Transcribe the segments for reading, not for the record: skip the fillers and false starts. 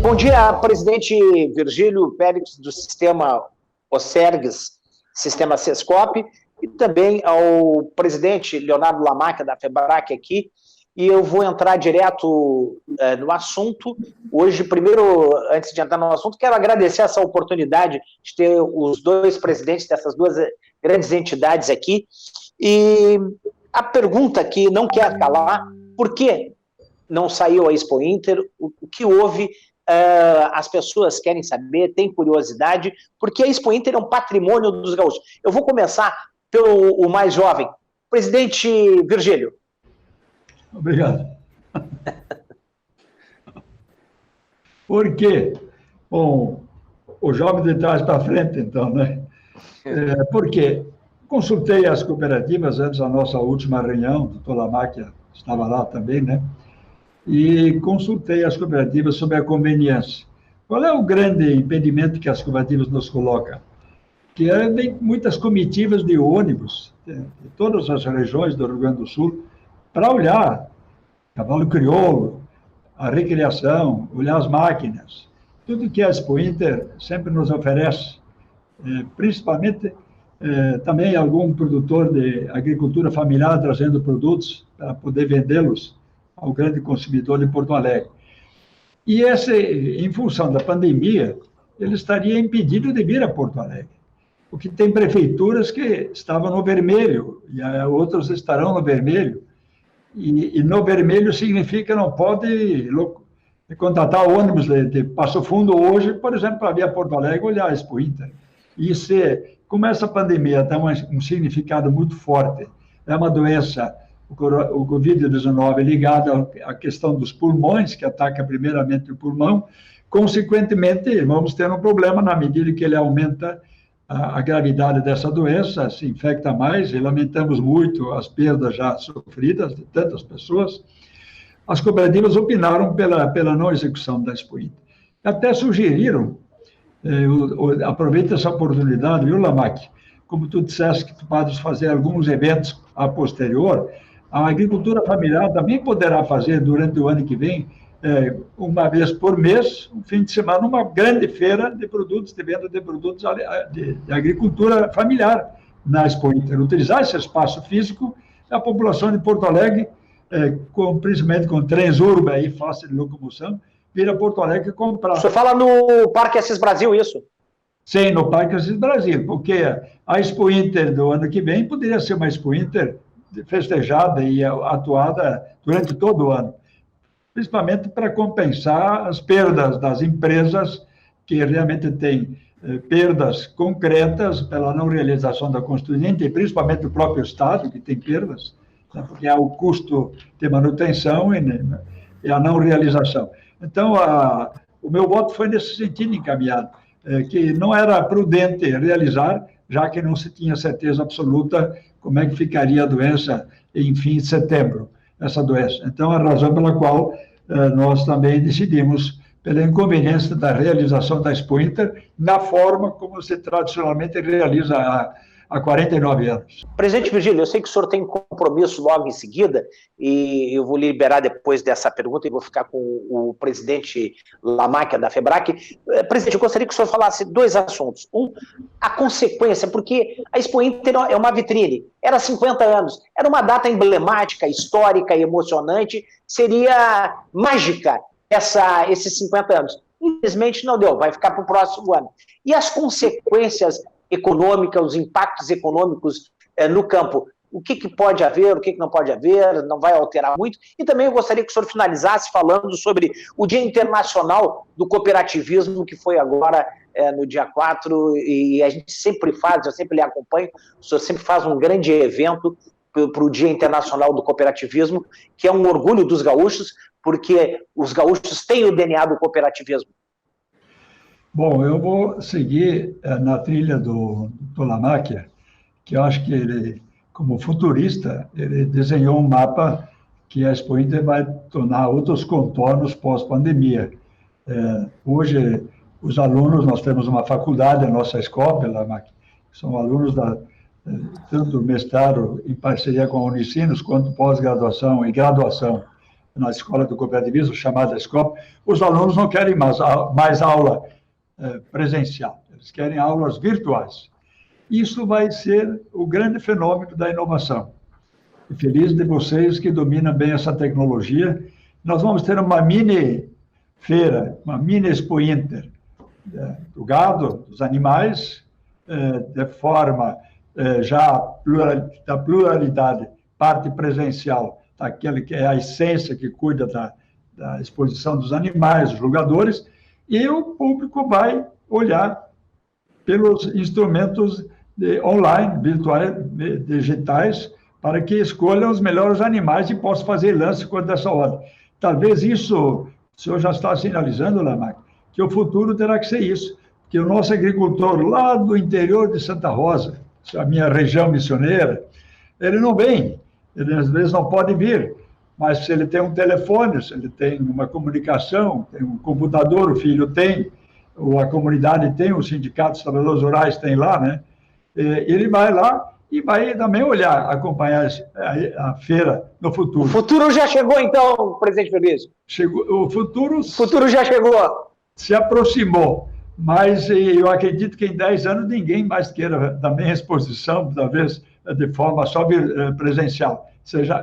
Bom dia, presidente Virgílio Pérez, do Sistema OCERGS, Sistema Sescop, e também ao presidente Leonardo Lamacchia, da FEBRAC, aqui, e eu vou entrar direto no assunto. Hoje, primeiro, antes de entrar no assunto, quero agradecer essa oportunidade de ter os dois presidentes dessas duas grandes entidades aqui, e a pergunta que não quer calar: por que não saiu a Expo Inter? O que houve? As pessoas querem saber, têm curiosidade, porque a Expo Inter é um patrimônio dos gaúchos. Eu vou começar pelo mais jovem. Presidente Virgílio. Obrigado. Por quê? Bom, o jovem de trás para frente, então, né? Porque consultei as cooperativas antes da nossa última reunião, o doutor Lamacchia estava lá também, né? E consultei as cooperativas sobre a conveniência. Qual é o grande impedimento que as cooperativas nos colocam? Que vem muitas comitivas de ônibus de todas as regiões do Rio Grande do Sul para olhar cavalo crioulo, a recriação, olhar as máquinas, tudo que a Expo Inter sempre nos oferece, principalmente também algum produtor de agricultura familiar trazendo produtos para poder vendê-los ao grande consumidor de Porto Alegre. E em função da pandemia, ele estaria impedido de vir a Porto Alegre, porque tem prefeituras que estavam no vermelho, e outras estarão no vermelho, e no vermelho significa não pode contratar ônibus de Passo Fundo hoje, por exemplo, para vir a Porto Alegre olhar a Expo Inter. E como essa pandemia tem um significado muito forte, é uma doença, o Covid-19, ligado à questão dos pulmões, que ataca primeiramente o pulmão, consequentemente, vamos ter um problema na medida que ele aumenta a gravidade dessa doença, se infecta mais, e lamentamos muito as perdas já sofridas de tantas pessoas. As cooperativas opinaram pela não execução da Expo Inter. Até sugeriram, aproveita essa oportunidade, viu, Lamacchia? Como tu disseste que tu podes fazer alguns eventos a posterior, a agricultura familiar também poderá fazer durante o ano que vem, uma vez por mês, um fim de semana, uma grande feira de produtos, de venda de produtos de agricultura familiar na Expo Inter. Utilizar esse espaço físico, a população de Porto Alegre, principalmente com trens urba e fácil de locomoção, vir a Porto Alegre comprar. O senhor fala no Parque Assis Brasil, isso? Sim, no Parque Assis Brasil, porque a Expo Inter do ano que vem poderia ser uma Expo Inter festejada e atuada durante todo o ano, principalmente para compensar as perdas das empresas que realmente têm perdas concretas pela não realização da Constituinte, e principalmente do próprio Estado, que tem perdas, né, porque há o custo de manutenção e a não realização. Então, o meu voto foi nesse sentido encaminhado, que não era prudente realizar, já que não se tinha certeza absoluta como é que ficaria a doença em fim de setembro, essa doença. Então, a razão pela qual nós também decidimos pela inconveniência da realização da Expo Inter na forma como se tradicionalmente realiza há 49 anos. Presidente Virgílio, eu sei que o senhor tem compromisso logo em seguida, e eu vou liberar depois dessa pergunta e vou ficar com o presidente Lamacchia, da FEBRAC. Presidente, eu gostaria que o senhor falasse dois assuntos. Um, a consequência, porque a Expo Inter é uma vitrine, era 50 anos, era uma data emblemática, histórica e emocionante, seria mágica esses 50 anos. Infelizmente não deu, vai ficar para o próximo ano. E as consequências econômicas, os impactos econômicos no campo, o que pode haver, o que não pode haver, não vai alterar muito. E também eu gostaria que o senhor finalizasse falando sobre o Dia Internacional do Cooperativismo, que foi agora no dia 4, e a gente sempre faz, eu sempre lhe acompanho, o senhor sempre faz um grande evento para o Dia Internacional do Cooperativismo, que é um orgulho dos gaúchos, porque os gaúchos têm o DNA do cooperativismo. Bom, eu vou seguir na trilha do Lamacchia, que eu acho que ele, como futurista, ele desenhou um mapa que a Expo Inter vai tornar outros contornos pós-pandemia. Hoje, os alunos, nós temos uma faculdade, a nossa escola, Lamacchia, são alunos tanto mestrado em parceria com a Unicinos, quanto pós-graduação e graduação na escola do cooperativismo, chamada Escola, os alunos não querem mais aula presencial, eles querem aulas virtuais. Isso vai ser o grande fenômeno da inovação. E feliz de vocês que dominam bem essa tecnologia. Nós vamos ter uma mini feira, uma mini Expo Inter, do gado, dos animais, de forma já da pluralidade, parte presencial, daquele que é a essência que cuida da exposição dos animais, dos jogadores, e o público vai olhar pelos instrumentos online, virtuais, digitais, para que escolham os melhores animais e possam fazer lance quando dessa hora. Talvez isso, o senhor já está sinalizando, Lamaque, que o futuro terá que ser isso, que o nosso agricultor lá do interior de Santa Rosa, a minha região missioneira, ele não vem, ele às vezes não pode vir, mas se ele tem um telefone, se ele tem uma comunicação, tem um computador, o filho tem, ou a comunidade tem, os sindicatos de trabalhadores rurais tem lá, né? Ele vai lá e vai também olhar, acompanhar a feira no futuro. O futuro já chegou, então, presidente Bebizo? Chegou, o futuro já chegou. Se aproximou, mas eu acredito que em 10 anos ninguém mais queira também exposição, talvez de forma só presencial,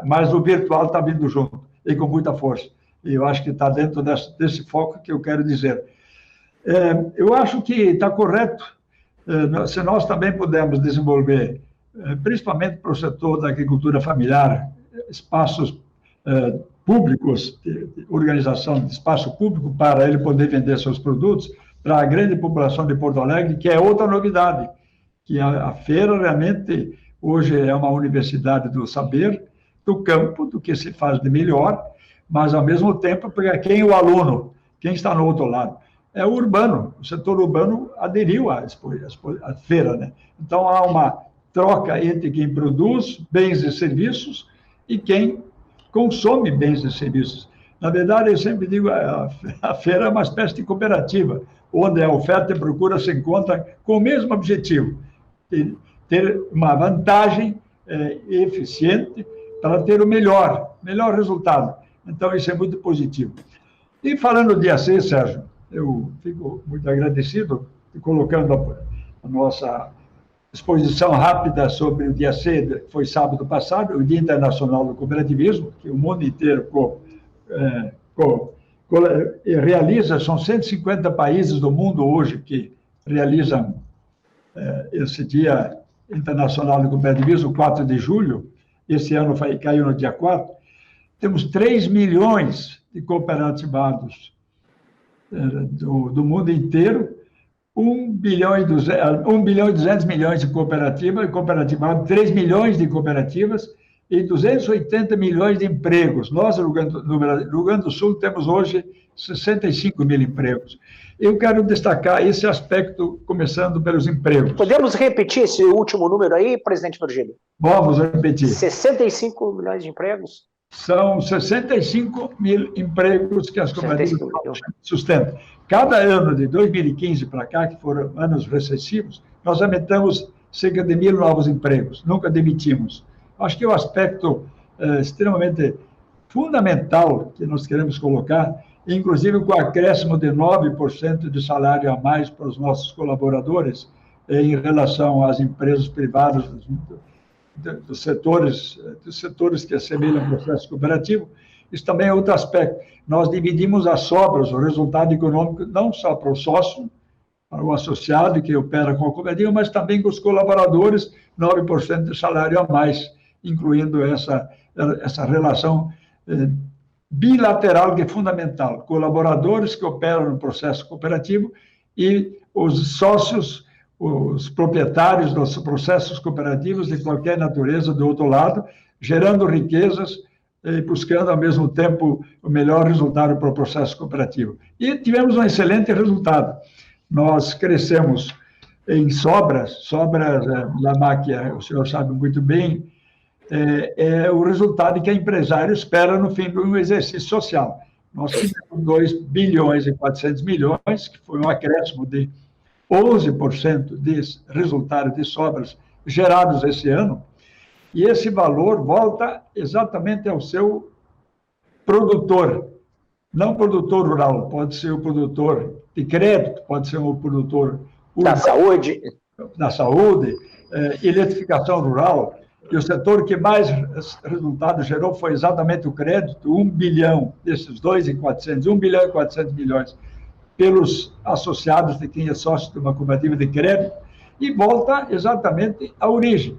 mas o virtual está vindo junto, e com muita força. E eu acho que está dentro desse foco que eu quero dizer. Eu acho que está correto, se nós também pudermos desenvolver, principalmente para o setor da agricultura familiar, espaços públicos, organização de espaço público para ele poder vender seus produtos para a grande população de Porto Alegre, que é outra novidade, que a feira realmente hoje é uma universidade do saber, do campo, do que se faz de melhor, mas ao mesmo tempo, para quem é o aluno, quem está no outro lado, é o urbano, o setor urbano aderiu à feira, né? Então há uma troca entre quem produz bens e serviços e quem consome bens e serviços. Na verdade, eu sempre digo, a feira é uma espécie de cooperativa, onde a oferta e procura se encontram com o mesmo objetivo, ter uma vantagem eficiente para ter o melhor resultado. Então, isso é muito positivo. E falando de AC, Sérgio, eu fico muito agradecido, colocando a nossa exposição rápida sobre o dia C, que foi sábado passado, o Dia Internacional do Cooperativismo, que o mundo inteiro realiza, são 150 países do mundo hoje que realizam esse Dia Internacional do Cooperativismo, 4 de julho, esse ano caiu no dia 4, temos 3 milhões de cooperativados do mundo inteiro, 1 bilhão e 200 milhões de cooperativados, 3 milhões de cooperativas e 280 milhões de empregos. Nós, no Rio Grande do Sul, temos hoje 65 mil empregos. Eu quero destacar esse aspecto, começando pelos empregos. Podemos repetir esse último número aí, presidente Virgílio? Vamos repetir. 65 milhões de empregos? São 65 mil empregos que as cooperativas sustentam. Cada ano, de 2015 para cá, que foram anos recessivos, nós aumentamos cerca de 1.000 novos empregos, nunca demitimos. Acho que é um aspecto extremamente fundamental que nós queremos colocar, inclusive com o acréscimo de 9% de salário a mais para os nossos colaboradores, em relação às empresas privadas dos setores que assemelham ao processo cooperativo. Isso também é outro aspecto. Nós dividimos as sobras, o resultado econômico, não só para o sócio, para o associado que opera com a cooperativa, mas também com os colaboradores, 9% de salário a mais, incluindo essa relação bilateral que é fundamental. Colaboradores que operam no processo cooperativo e os sócios, os proprietários dos processos cooperativos de qualquer natureza do outro lado, gerando riquezas e buscando, ao mesmo tempo, o melhor resultado para o processo cooperativo. E tivemos um excelente resultado. Nós crescemos em sobras, Lamaque, o senhor sabe muito bem, é o resultado que a empresário espera no fim de um exercício social. Nós tivemos 2 bilhões e 400 milhões, que foi um acréscimo de 11% de resultado de sobras gerados esse ano, e esse valor volta exatamente ao seu produtor, não produtor rural, pode ser o produtor de crédito, pode ser o produtor da saúde, eletrificação rural, e o setor que mais resultado gerou foi exatamente o crédito, 1 bilhão, desses 2.400, 1 bilhão e 400 milhões, pelos associados de quem é sócio de uma cooperativa de crédito, e volta exatamente à origem.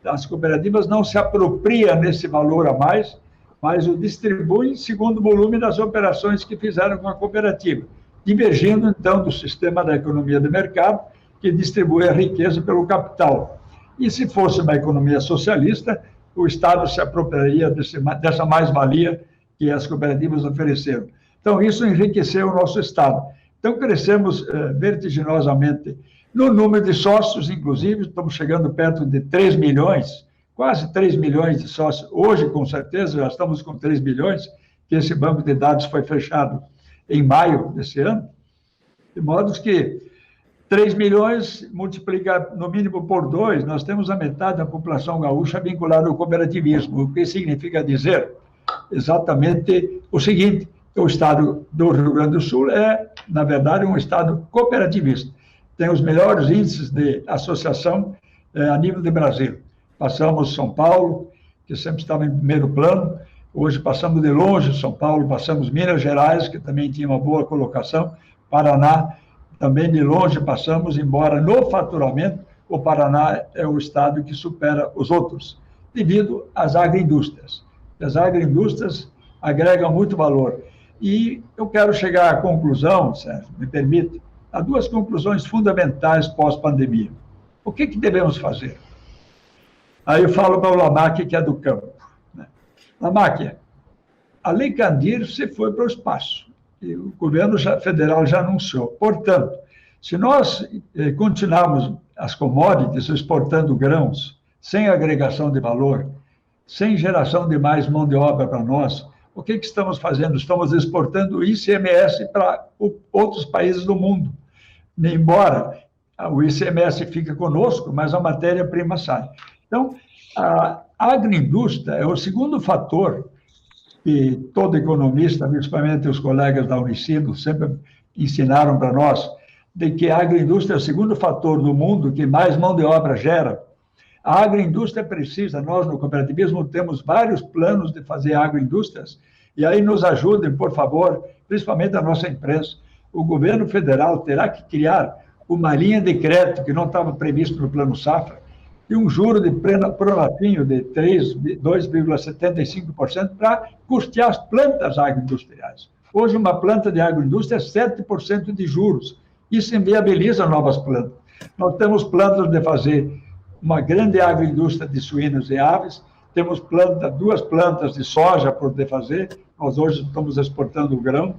As cooperativas não se apropriam nesse valor a mais, mas o distribuem segundo o volume das operações que fizeram com a cooperativa, divergindo, então, do sistema da economia de mercado, que distribui a riqueza pelo capital. E se fosse uma economia socialista, o Estado se apropriaria dessa mais-valia que as cooperativas ofereceram. Então, isso enriqueceu o nosso Estado. Então, crescemos vertiginosamente no número de sócios, inclusive, estamos chegando perto de 3 milhões, quase 3 milhões de sócios. Hoje, com certeza, já estamos com 3 milhões, que esse banco de dados foi fechado em maio desse ano, de modo que 3 milhões multiplica no mínimo por 2, nós temos a metade da população gaúcha vinculada ao cooperativismo, o que significa dizer exatamente o seguinte: o estado do Rio Grande do Sul é, na verdade, um estado cooperativista. Tem os melhores índices de associação a nível de Brasil. Passamos São Paulo, que sempre estava em primeiro plano, hoje passamos de longe São Paulo, passamos Minas Gerais, que também tinha uma boa colocação, Paraná, também de longe passamos, embora no faturamento o Paraná é o estado que supera os outros, devido às agroindústrias. As agroindústrias agregam muito valor. E eu quero chegar à conclusão, Sérgio, me permite, a duas conclusões fundamentais pós-pandemia. O que devemos fazer? Aí eu falo para o Lamaque, que é do campo. Lamaque, a Lei Candir se foi para o espaço. E o governo federal já anunciou. Portanto, se nós continuarmos as commodities exportando grãos, sem agregação de valor, sem geração de mais mão de obra para nós, o que estamos fazendo? Estamos exportando ICMS para outros países do mundo. Embora o ICMS fique conosco, mas a matéria-prima sai. Então, a agroindústria é o segundo fator que todo economista, principalmente os colegas da Unicino, sempre ensinaram para nós, de que a agroindústria é o segundo fator no mundo que mais mão de obra gera. A agroindústria precisa, nós no cooperativismo temos vários planos de fazer agroindústrias, e aí nos ajudem, por favor, principalmente a nossa imprensa. O governo federal terá que criar uma linha de crédito que não estava previsto no Plano Safra, e um juro de prolapinho de 2,75% para custear as plantas agroindustriais. Hoje, uma planta de agroindústria é 7% de juros. Isso inviabiliza novas plantas. Nós temos planos de fazer uma grande agroindústria de suínos e aves, temos duas plantas de soja por fazer, nós hoje estamos exportando grão,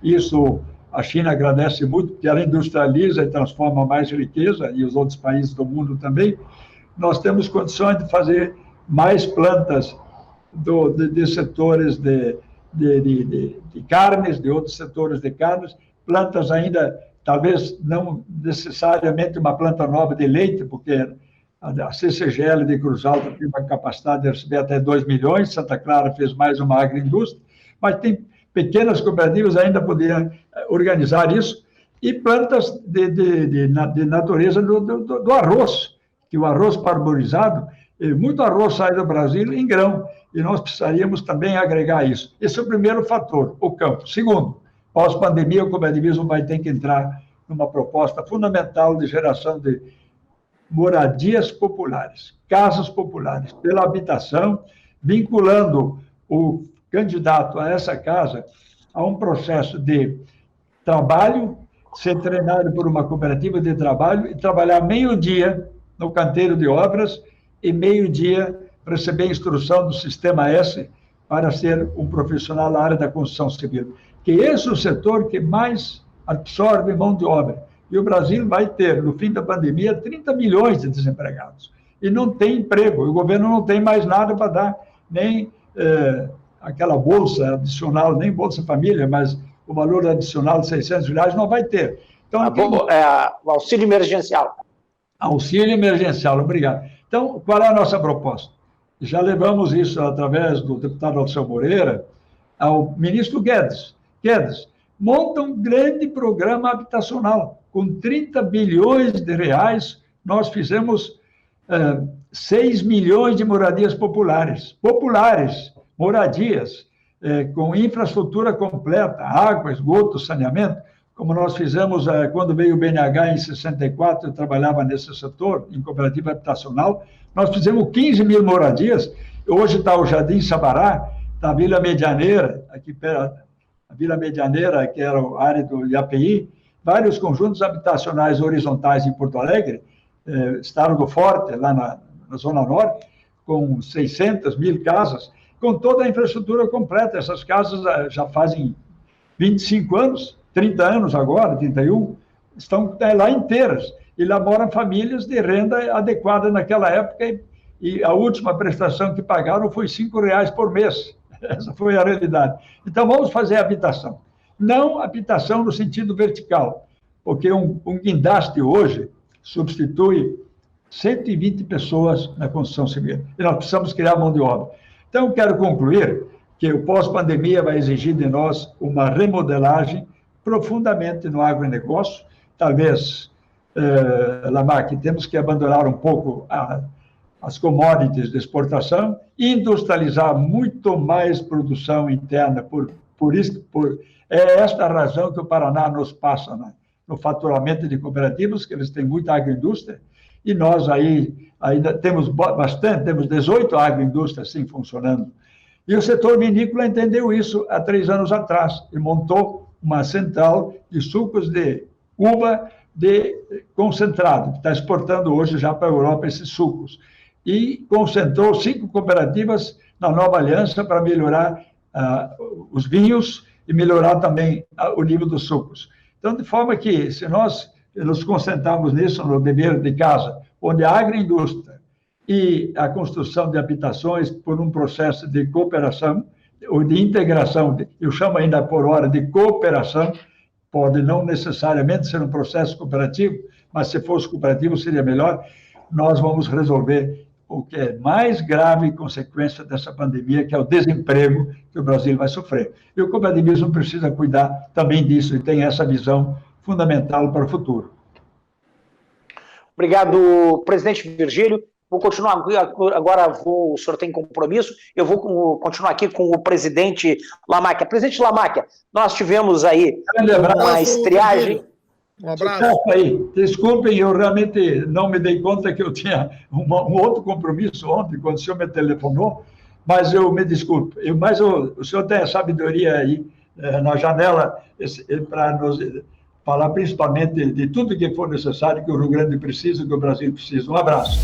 isso a China agradece muito, porque ela industrializa e transforma mais riqueza, e os outros países do mundo também. Nós temos condições de fazer mais plantas de setores de carnes, de outros setores de carnes, plantas ainda, talvez não necessariamente uma planta nova de leite, porque a CCGL de Cruz Alta tem uma capacidade de receber até 2 milhões, Santa Clara fez mais uma agroindústria, mas tem pequenas cooperativas ainda poderiam organizar isso, e plantas de natureza do arroz, que o arroz parborizado, muito arroz sai do Brasil em grão, e nós precisaríamos também agregar isso. Esse é o primeiro fator, o campo. Segundo, pós-pandemia, o cooperativismo vai ter que entrar numa proposta fundamental de geração de moradias populares, casas populares, pela habitação, vinculando o candidato a essa casa a um processo de trabalho, ser treinado por uma cooperativa de trabalho e trabalhar meio-dia no canteiro de obras e meio-dia receber instrução do Sistema S para ser um profissional na área da construção civil. Que esse é o setor que mais absorve mão de obra. E o Brasil vai ter, no fim da pandemia, 30 milhões de desempregados. E não tem emprego. O governo não tem mais nada para dar, nem aquela bolsa adicional, nem Bolsa Família, mas o valor adicional de R$600 não vai ter. Então, o auxílio emergencial. Auxílio emergencial, obrigado. Então, qual é a nossa proposta? Já levamos isso através do deputado Alceu Moreira, ao ministro Guedes. Guedes, monta um grande programa habitacional. Com 30 bilhões de reais, nós fizemos 6 milhões de moradias populares. Moradias, com infraestrutura completa, água, esgoto, saneamento, como nós fizemos quando veio o BNH em 64, eu trabalhava nesse setor, em cooperativa habitacional, nós fizemos 15 mil moradias. Hoje está o Jardim Sabará, está a Vila Medianeira, aqui perto, a Vila Medianeira, que era a área do IAPI, vários conjuntos habitacionais horizontais em Porto Alegre, Estado do Forte, lá na Zona Norte, com 600 mil casas, com toda a infraestrutura completa. Essas casas já fazem 25 anos, 30 anos agora, 31, estão lá inteiras. E lá moram famílias de renda adequada naquela época, e a última prestação que pagaram foi R$5 por mês. Essa foi a realidade. Então, vamos fazer habitação. Não habitação no sentido vertical, porque um guindaste hoje substitui 120 pessoas na construção civil. E nós precisamos criar mão de obra. Então, quero concluir que o pós-pandemia vai exigir de nós uma remodelagem profundamente no agronegócio. Talvez, Lamarck, temos que abandonar um pouco as commodities de exportação, industrializar muito mais produção interna. É esta a razão que o Paraná nos passa, né? No faturamento de cooperativas, que eles têm muita agroindústria, e nós aí ainda temos bastante, temos 18 agroindústrias assim funcionando. E o setor vinícola entendeu isso há 3 anos atrás, e montou uma central de sucos de uva de concentrado, que está exportando hoje já para a Europa esses sucos. E concentrou 5 cooperativas na Nova Aliança para melhorar os vinhos e melhorar também o nível dos sucos. Então, de forma que, se nós nos concentrarmos nisso, no dever de casa, onde a agroindústria e a construção de habitações por um processo de cooperação, ou de integração, eu chamo ainda por hora de cooperação, pode não necessariamente ser um processo cooperativo, mas se fosse cooperativo seria melhor, nós vamos resolver o que é mais grave consequência dessa pandemia, que é o desemprego que o Brasil vai sofrer. E o cooperativismo precisa cuidar também disso e tem essa visão fundamental para o futuro. Obrigado, presidente Virgílio. Vou continuar agora, o senhor tem compromisso, eu vou continuar aqui com o presidente Lamáquia. Presidente Lamáquia, nós tivemos aí uma estiagem. Um abraço. Desculpem, eu realmente não me dei conta que eu tinha um outro compromisso ontem, quando o senhor me telefonou, mas eu me desculpo. Mas o senhor tem a sabedoria aí na janela para nos falar principalmente de tudo que for necessário, que o Rio Grande precisa, que o Brasil precisa. Um abraço.